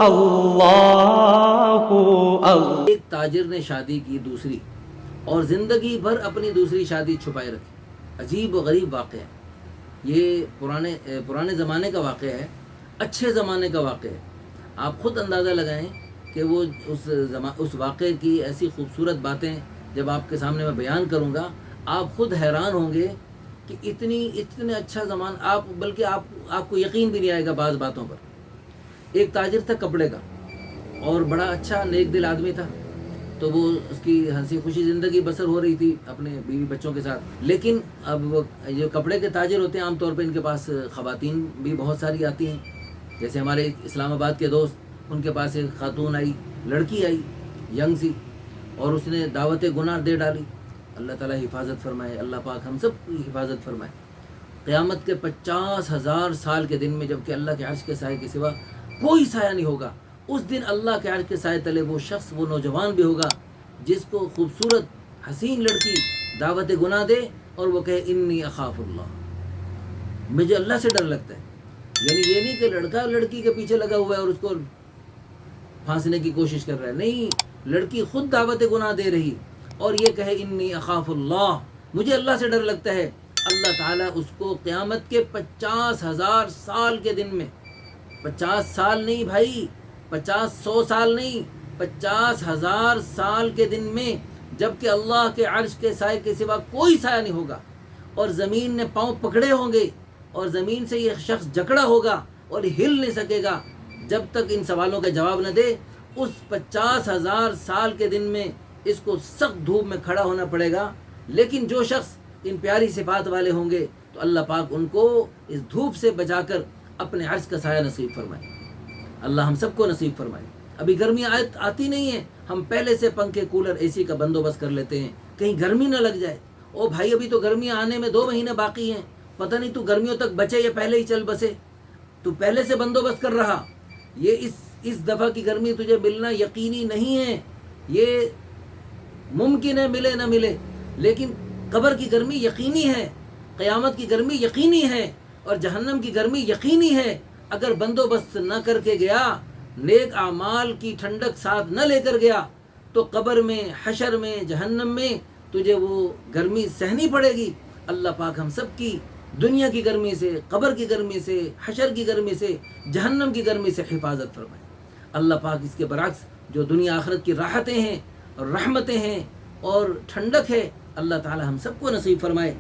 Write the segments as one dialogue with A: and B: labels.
A: اللہ۔
B: ایک تاجر نے شادی کی دوسری اور زندگی بھر اپنی دوسری شادی چھپائے رکھی۔ عجیب و غریب واقعہ ہے یہ، پرانے زمانے کا واقعہ ہے، اچھے زمانے کا واقعہ ہے۔ آپ خود اندازہ لگائیں کہ وہ اس واقعے کی ایسی خوبصورت باتیں جب آپ کے سامنے میں بیان کروں گا آپ خود حیران ہوں گے کہ اتنے اچھا زمان، بلکہ آپ کو یقین بھی نہیں آئے گا بعض باتوں پر۔ ایک تاجر تھا کپڑے کا اور بڑا اچھا نیک دل آدمی تھا، تو وہ اس کی ہنسی خوشی زندگی بسر ہو رہی تھی اپنے بیوی بچوں کے ساتھ۔ لیکن اب وہ جو کپڑے کے تاجر ہوتے ہیں عام طور پہ ان کے پاس خواتین بھی بہت ساری آتی ہیں، جیسے ہمارے اسلام آباد کے دوست، ان کے پاس ایک خاتون آئی، لڑکی آئی ینگ سی، اور اس نے دعوت گناہ دے ڈالی۔ اللہ تعالیٰ حفاظت فرمائے، اللہ پاک ہم سب کی حفاظت فرمائے۔ قیامت کے 50,000 سال کے دن میں جب کہ اللہ کے عرش کے سائے کے سوا کوئی سایہ نہیں ہوگا، اس دن اللہ کے عرش کے سائے تلے وہ شخص، وہ نوجوان بھی ہوگا جس کو خوبصورت حسین لڑکی دعوت گناہ دے اور وہ کہے انی اخاف اللہ، مجھے اللہ سے ڈر لگتا ہے۔ یعنی یہ نہیں کہ لڑکا لڑکی کے پیچھے لگا ہوا ہے اور اس کو پھانسنے کی کوشش کر رہا ہے، نہیں، لڑکی خود دعوت گناہ دے رہی اور یہ کہے انی اخاف اللہ، مجھے اللہ سے ڈر لگتا ہے۔ اللہ تعالیٰ اس کو قیامت کے 50,000 سال کے دن میں، 50 سال نہیں بھائی، 100 سال نہیں، 50,000 سال کے دن میں، جب کہ اللہ کے عرش کے سائے کے سوا کوئی سایہ نہیں ہوگا اور زمین نے پاؤں پکڑے ہوں گے اور زمین سے یہ شخص جکڑا ہوگا اور ہل نہیں سکے گا جب تک ان سوالوں کا جواب نہ دے۔ اس 50,000 سال کے دن میں اس کو سخت دھوپ میں کھڑا ہونا پڑے گا، لیکن جو شخص ان پیاری صفات والے ہوں گے تو اللہ پاک ان کو اس دھوپ سے بچا کر اپنے عرش کا سایہ نصیب فرمائے۔ اللہ ہم سب کو نصیب فرمائے۔ ابھی گرمی آتی نہیں ہے، ہم پہلے سے پنکھے کولر اے سی کا بندوبست کر لیتے ہیں کہیں گرمی نہ لگ جائے۔ او بھائی ابھی تو گرمیاں آنے میں 2 مہینے باقی ہیں، پتہ نہیں تو گرمیوں تک بچے یا پہلے ہی چل بسے، تو پہلے سے بندوبست کر رہا۔ یہ اس دفعہ کی گرمی تجھے ملنا یقینی نہیں ہے، یہ ممکن ہے ملے نہ ملے، لیکن قبر کی گرمی یقینی ہے، قیامت کی گرمی یقینی ہے اور جہنم کی گرمی یقینی ہے۔ اگر بندوبست نہ کر کے گیا، نیک اعمال کی ٹھنڈک ساتھ نہ لے کر گیا، تو قبر میں، حشر میں، جہنم میں تجھے وہ گرمی سہنی پڑے گی۔ اللہ پاک ہم سب کی دنیا کی گرمی سے، قبر کی گرمی سے، حشر کی گرمی سے، جہنم کی گرمی سے حفاظت فرمائے۔ اللہ پاک اس کے برعکس جو دنیا آخرت کی راحتیں ہیں اور رحمتیں ہیں اور ٹھنڈک ہے، اللہ تعالی ہم سب کو نصیب فرمائے۔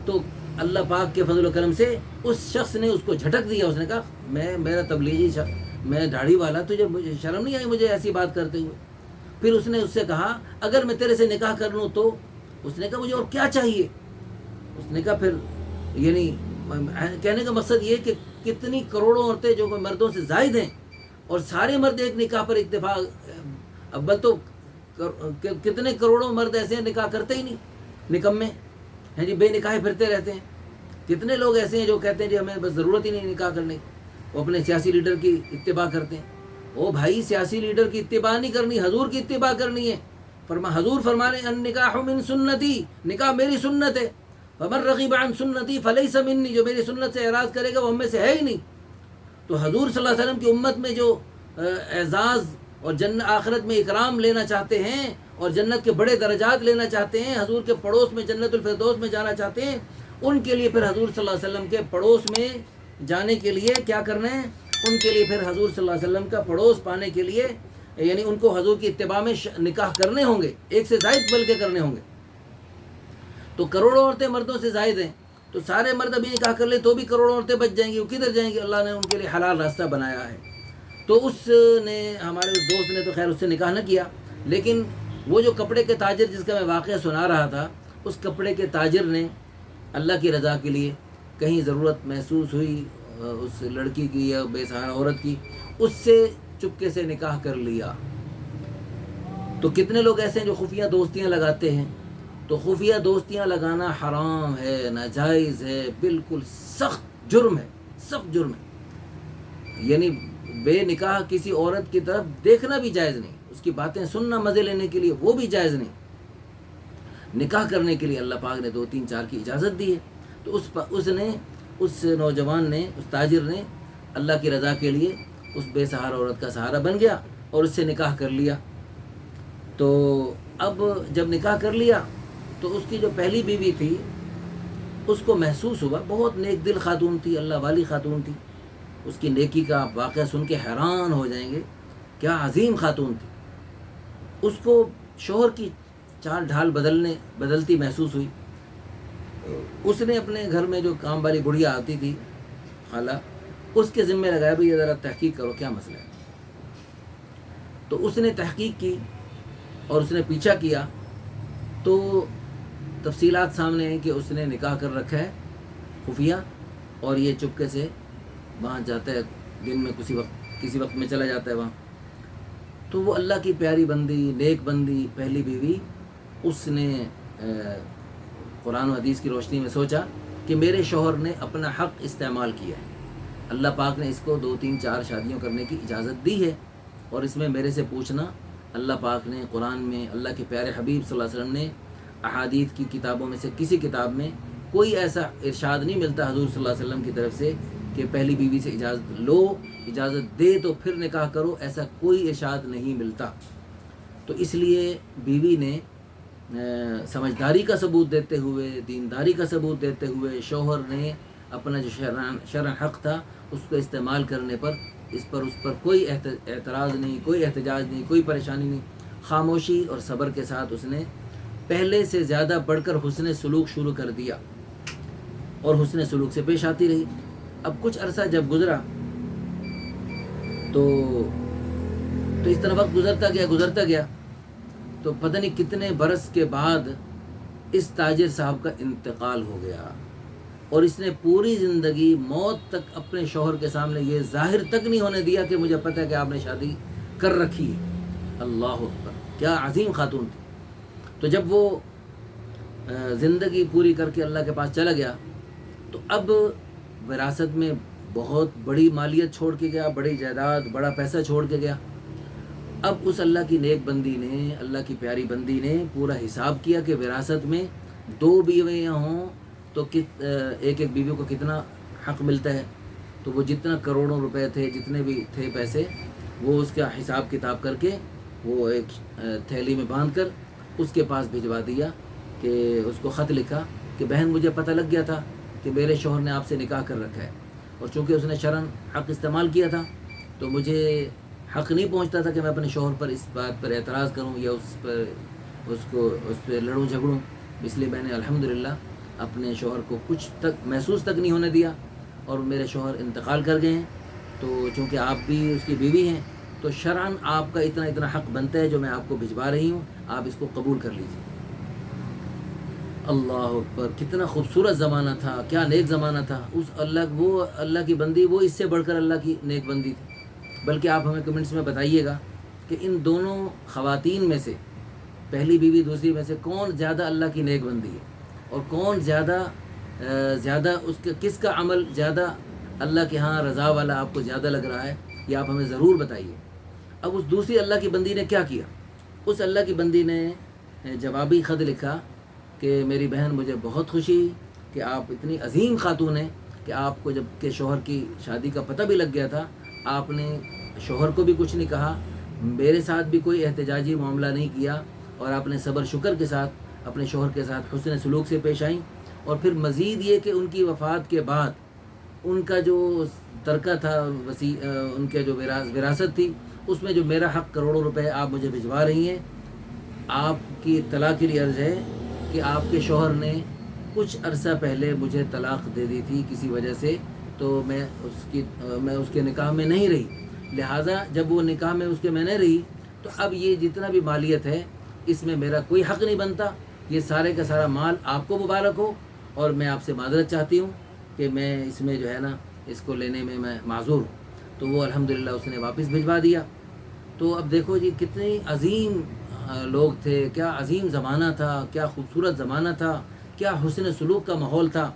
B: تو اللہ پاک کے فضل و کرم سے اس شخص نے اس کو جھٹک دیا، اس نے کہا میرا تبلیغی شخص، میں داڑھی والا، مجھے شرم نہیں آئی مجھے ایسی بات کرتے ہوئے؟ پھر اس نے اس سے کہا اگر میں تیرے سے نکاح کر لوں تو؟ اس نے کہا مجھے اور کیا چاہیے؟ اس نے کہا پھر، یعنی کہنے کا مقصد یہ کہ کتنی کروڑوں عورتیں جو مردوں سے زائد ہیں اور سارے مرد ایک نکاح پر اتفاق، اول تو کتنے کروڑوں مرد ایسے ہیں نکاح کرتے ہی نہیں، نکمے ہیں جی، بے نکاح پھرتے رہتے ہیں۔ کتنے لوگ ایسے ہیں جو کہتے ہیں جی ہمیں بس ضرورت ہی نہیں نکاح کرنے، وہ اپنے سیاسی لیڈر کی اتباع کرتے ہیں۔ او بھائی سیاسی لیڈر کی اتباع نہیں کرنی، حضور کی اتباع کرنی ہے۔ حضور فرمانے النکاح من سنتی، نکاح میری سنت ہے، فمن رغب عن سنتی فلیس منی، جو میری سنت سے اعراض کرے گا وہ ہم میں سے ہے ہی نہیں۔ تو حضور صلی اللہ علیہ وسلم کی امت میں جو اعزاز اور آخرت میں اکرام لینا چاہتے ہیں اور جنت کے بڑے درجات لینا چاہتے ہیں، حضور کے پڑوس میں جنت الفردوس میں جانا چاہتے ہیں، ان کے لیے پھر حضور صلی اللہ علیہ وسلم کے پڑوس میں جانے کے لیے کیا کرنا ہے؟ ان کے لیے پھر حضور صلی اللہ علیہ وسلم کا پڑوس پانے کے لیے، یعنی ان کو حضور کی اتباع میں نکاح کرنے ہوں گے، ایک سے زائد بلکہ کرنے ہوں گے۔ تو کروڑوں عورتیں مردوں سے زائد ہیں، تو سارے مرد ابھی نکاح کر لیں تو بھی کروڑوں عورتیں بچ جائیں گی، وہ کدھر جائیں گی؟ اللہ نے ان کے لیے حلال راستہ بنایا ہے۔ تو اس نے، ہمارے اس دوست نے تو خیر اس سے نکاح نہ کیا، لیکن وہ جو کپڑے کے تاجر جس کا میں واقعہ سنا رہا تھا، اس کپڑے کے تاجر نے اللہ کی رضا کے لیے، کہیں ضرورت محسوس ہوئی اس لڑکی کی یا بے سہارا عورت کی، اس سے چپکے سے نکاح کر لیا۔ تو کتنے لوگ ایسے ہیں جو خفیہ دوستیاں لگاتے ہیں؟ تو خفیہ دوستیاں لگانا حرام ہے، ناجائز ہے، بالکل سخت جرم ہے، سخت جرم ہے۔ یعنی بے نکاح کسی عورت کی طرف دیکھنا بھی جائز نہیں، اس کی باتیں سننا مزے لینے کے لیے وہ بھی جائز نہیں۔ نکاح کرنے کے لیے اللہ پاک نے 2 3 4 کی اجازت دی ہے۔ تو اس نوجوان نے، اس تاجر نے اللہ کی رضا کے لیے اس بے سہارا عورت کا سہارا بن گیا اور اس سے نکاح کر لیا. تو اب جب نکاح کر لیا تو اس کی جو پہلی بیوی تھی اس کو محسوس ہوا، بہت نیک دل خاتون تھی، اللہ والی خاتون تھی، اس کی نیکی کا آپ واقعہ سن کے حیران ہو جائیں گے، کیا عظیم خاتون تھی. اس کو شوہر کی چال ڈھال بدلتی محسوس ہوئی. اس نے اپنے گھر میں جو کام والی بڑھیا آتی تھی خالہ، اس کے ذمہ لگایا بھئی ذرا تحقیق کرو کیا مسئلہ ہے. تو اس نے تحقیق کی اور اس نے پیچھا کیا تو تفصیلات سامنے ہیں کہ اس نے نکاح کر رکھا ہے خفیہ، اور یہ چپکے سے وہاں جاتا ہے، دن میں کسی وقت میں چلا جاتا ہے وہاں. تو وہ اللہ کی پیاری بندی، نیک بندی، پہلی بیوی، اس نے قرآن و حدیث کی روشنی میں سوچا کہ میرے شوہر نے اپنا حق استعمال کیا ہے، اللہ پاک نے اس کو 2 3 4 شادیوں کرنے کی اجازت دی ہے، اور اس میں میرے سے پوچھنا، اللہ پاک نے قرآن میں، اللہ کے پیارے حبیب صلی اللہ علیہ وسلم نے احادیث کی کتابوں میں سے کسی کتاب میں کوئی ایسا ارشاد نہیں ملتا حضور صلی اللہ علیہ وسلم کی طرف سے کہ پہلی بیوی سے اجازت لو، اجازت دے تو پھر نکاح کرو، ایسا کوئی ارشاد نہیں ملتا. تو اس لیے بیوی نے سمجھداری کا ثبوت دیتے ہوئے، دینداری کا ثبوت دیتے ہوئے، شوہر نے اپنا جو شرعن حق تھا اس کو استعمال کرنے پر اس پر کوئی اعتراض نہیں، کوئی احتجاج نہیں، کوئی پریشانی نہیں، خاموشی اور صبر کے ساتھ اس نے پہلے سے زیادہ بڑھ کر حسن سلوک شروع کر دیا اور حسن سلوک سے پیش آتی رہی. اب کچھ عرصہ جب گزرا تو اس طرح وقت گزرتا گیا تو پتہ نہیں کتنے برس کے بعد اس تاجر صاحب کا انتقال ہو گیا، اور اس نے پوری زندگی موت تک اپنے شوہر کے سامنے یہ ظاہر تک نہیں ہونے دیا کہ مجھے پتہ ہے کہ آپ نے شادی کر رکھی ہے. اللہ اکبر، کیا عظیم خاتون تھی. تو جب وہ زندگی پوری کر کے اللہ کے پاس چلا گیا تو اب وراثت میں بہت بڑی مالیت چھوڑ کے گیا، بڑی جائیداد، بڑا پیسہ چھوڑ کے گیا. اب اس اللہ کی نیک بندی نے، اللہ کی پیاری بندی نے پورا حساب کیا کہ وراثت میں 2 بیویاں ہوں تو ایک بیوی کو کتنا حق ملتا ہے. تو وہ جتنا کروڑوں روپے تھے، جتنے بھی تھے پیسے، وہ اس کا حساب کتاب کر کے وہ ایک تھیلی میں باندھ کر اس کے پاس بھجوا دیا، کہ اس کو خط لکھا کہ بہن مجھے پتہ لگ گیا تھا کہ میرے شوہر نے آپ سے نکاح کر رکھا ہے، اور چونکہ اس نے شرعن حق استعمال کیا تھا تو مجھے حق نہیں پہنچتا تھا کہ میں اپنے شوہر پر اس بات پر اعتراض کروں یا اس پہ لڑوں جھگڑوں، اس لیے میں نے الحمدللہ اپنے شوہر کو کچھ تک محسوس تک نہیں ہونے دیا، اور میرے شوہر انتقال کر گئے ہیں. تو چونکہ آپ بھی اس کی بیوی ہیں تو شرعن آپ کا اتنا حق بنتا ہے جو میں آپ کو بھجوا رہی ہوں، آپ اس کو قبول کر لیجیے. اللہ اکبر، کتنا خوبصورت زمانہ تھا، کیا نیک زمانہ تھا. وہ اللہ کی بندی، وہ اس سے بڑھ کر اللہ کی نیک بندی تھی. بلکہ آپ ہمیں کمنٹس میں بتائیے گا کہ ان دونوں خواتین میں سے، پہلی بیوی دوسری میں سے، کون زیادہ اللہ کی نیک بندی ہے، اور کون زیادہ اس کا، کس کا عمل زیادہ اللہ کے ہاں رضا والا آپ کو زیادہ لگ رہا ہے، یہ آپ ہمیں ضرور بتائیے. اب اس دوسری اللہ کی بندی نے کیا کیا؟ اس اللہ کی بندی نے جوابی خط لکھا کہ میری بہن مجھے بہت خوشی کہ آپ اتنی عظیم خاتون ہیں کہ آپ کو جب کہ شوہر کی شادی کا پتہ بھی لگ گیا تھا، آپ نے شوہر کو بھی کچھ نہیں کہا، میرے ساتھ بھی کوئی احتجاجی معاملہ نہیں کیا، اور آپ نے صبر شکر کے ساتھ اپنے شوہر کے ساتھ حسن سلوک سے پیش آئیں. اور پھر مزید یہ کہ ان کی وفات کے بعد ان کا جو ترکہ تھا، ان کے جو وراثت تھی، اس میں جو میرا حق کروڑوں روپے آپ مجھے بھجوا رہی ہیں، آپ کی طلاق کے لیے عرض ہے کہ آپ کے شوہر نے کچھ عرصہ پہلے مجھے طلاق دے دی تھی کسی وجہ سے، تو میں اس کے نکاح میں نہیں رہی، لہٰذا جب وہ نکاح میں اس کے میں نہیں رہی تو اب یہ جتنا بھی مالیت ہے اس میں میرا کوئی حق نہیں بنتا، یہ سارے کا سارا مال آپ کو مبارک ہو، اور میں آپ سے معذرت چاہتی ہوں کہ میں اس میں جو ہے نا اس کو لینے میں معذور ہوں. تو وہ الحمدللہ اس نے واپس بھجوا دیا. تو اب دیکھو جی کتنی عظیم لوگ تھے، کیا عظیم زمانہ تھا، کیا خوبصورت زمانہ تھا، کیا حسن سلوک کا ماحول تھا.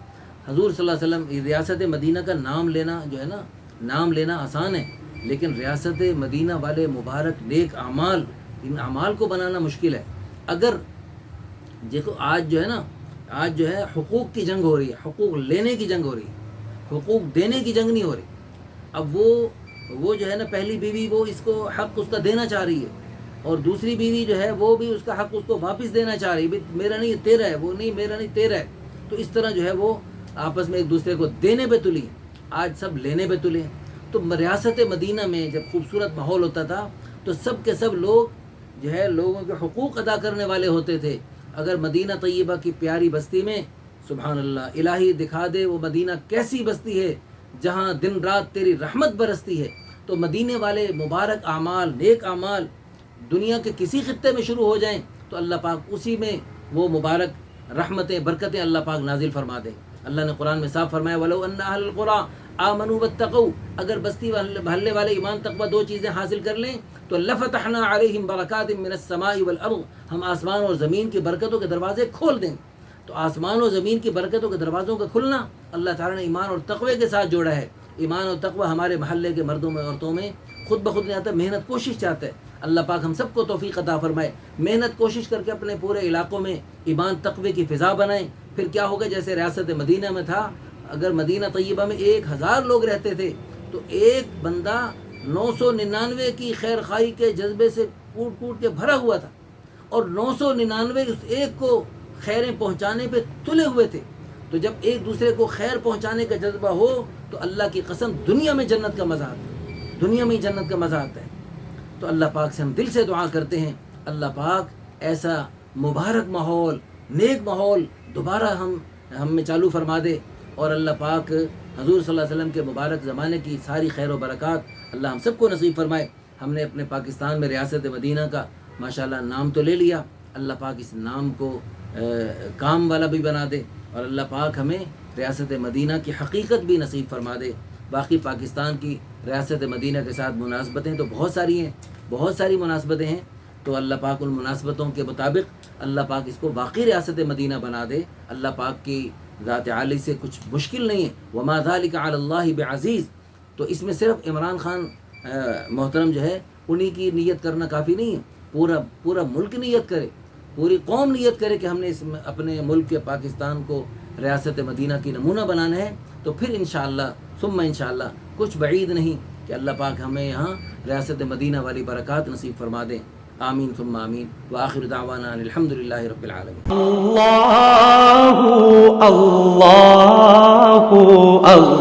B: حضور صلی اللہ علیہ وسلم، ریاست مدینہ کا نام لینا جو ہے نا، نام لینا آسان ہے، لیکن ریاست مدینہ والے مبارک نیک اعمال، ان اعمال کو بنانا مشکل ہے. اگر دیکھو آج جو ہے حقوق کی جنگ ہو رہی ہے، حقوق لینے کی جنگ ہو رہی ہے، حقوق دینے کی جنگ نہیں ہو رہی. اب وہ جو ہے نا پہلی بیوی وہ اس کو حق اس کا دینا چاہ رہی ہے، اور دوسری بیوی جو ہے وہ بھی اس کا حق اس کو واپس دینا چاہ رہی ہے، میرا نہیں تیرا ہے، وہ نہیں میرا نہیں تیرا ہے. تو اس طرح جو ہے وہ آپس میں ایک دوسرے کو دینے پہ تلی. آج سب لینے پہ تلے. تو ریاست مدینہ میں جب خوبصورت ماحول ہوتا تھا تو سب کے سب لوگ جو ہے لوگوں کے حقوق ادا کرنے والے ہوتے تھے. اگر مدینہ طیبہ کی پیاری بستی میں سبحان اللہ الہی دکھا دے وہ مدینہ کیسی بستی ہے جہاں دن رات تیری رحمت برستی ہے، تو مدینے والے مبارک اعمال، نیک اعمال دنیا کے کسی خطے میں شروع ہو جائیں تو اللہ پاک اسی میں وہ مبارک رحمتیں برکتیں اللہ پاک نازل فرما دیں. اللہ نے قرآن میں صاف فرمایا وَلَوْ أَنَّ أَهْلَ الْقُرَىٰ آمَنُوا وَاتَّقَوْا، اگر بستی محلے والے ایمان تقوی دو چیزیں حاصل کر لیں تو لَفَتَحْنَا عَلَيْهِمْ بَرَكَاتٍ مِّنَ السَّمَاءِ وَالْأَرْضِ، ہم آسمان اور زمین کی برکتوں کے دروازے کھول دیں. تو آسمان اور زمین کی برکتوں کے دروازوں کا کھلنا اللہ تعالیٰ نے ایمان اور تقوی کے ساتھ جوڑا ہے. ایمان اور تقوی ہمارے محلے کے مردوں میں عورتوں میں خود بخود نہیں آتا، محنت کوشش چاہتا ہے. اللہ پاک ہم سب کو توفیق عطا فرمائے. محنت کوشش کر کے اپنے پورے علاقوں میں ایمان تقوی کی فضا بنائیں. پھر کیا ہوگا، جیسے ریاست مدینہ میں تھا، اگر مدینہ طیبہ میں 1000 لوگ رہتے تھے تو ایک بندہ 999 کی خیر خواہی کے جذبے سے کوٹ کوٹ کے بھرا ہوا تھا، اور 999 اس ایک کو خیریں پہنچانے پہ تلے ہوئے تھے. تو جب ایک دوسرے کو خیر پہنچانے کا جذبہ ہو تو اللہ کی قسم دنیا میں جنت کا مزہ آتا ہے، دنیا میں ہی جنت کا مزہ آتا ہے. تو اللہ پاک سے ہم دل سے دعا کرتے ہیں اللہ پاک ایسا مبارک ماحول، نیک ماحول دوبارہ ہم میں چالو فرما دے، اور اللہ پاک حضور صلی اللہ علیہ وسلم کے مبارک زمانے کی ساری خیر و برکات اللہ ہم سب کو نصیب فرمائے. ہم نے اپنے پاکستان میں ریاست مدینہ کا ماشاءاللہ نام تو لے لیا، اللہ پاک اس نام کو کام والا بھی بنا دے، اور اللہ پاک ہمیں ریاست مدینہ کی حقیقت بھی نصیب فرما دے. باقی پاکستان کی ریاست مدینہ کے ساتھ مناسبتیں تو بہت ساری ہیں، بہت ساری مناسبتیں ہیں. تو اللہ پاک ان مناسبتوں کے مطابق اللہ پاک اس کو باقی ریاست مدینہ بنا دے. اللہ پاک کی ذات عالی سے کچھ مشکل نہیں ہے. وما ذلك علی اللہ بعزیز. تو اس میں صرف عمران خان محترم جو ہے انہی کی نیت کرنا کافی نہیں ہے، پورا ملک نیت کرے، پوری قوم نیت کرے کہ ہم نے اپنے ملک کے پاکستان کو ریاست مدینہ کی نمونہ بنانا ہے. تو پھر انشاءاللہ ثم انشاءاللہ کچھ بعید نہیں کہ اللہ پاک ہمیں یہاں ریاست مدینہ والی برکات نصیب فرما دیں. آمین ثم آمین. وآخر دعوانا الحمدللہ رب العالمین.
A: اللہ اللہ اللہ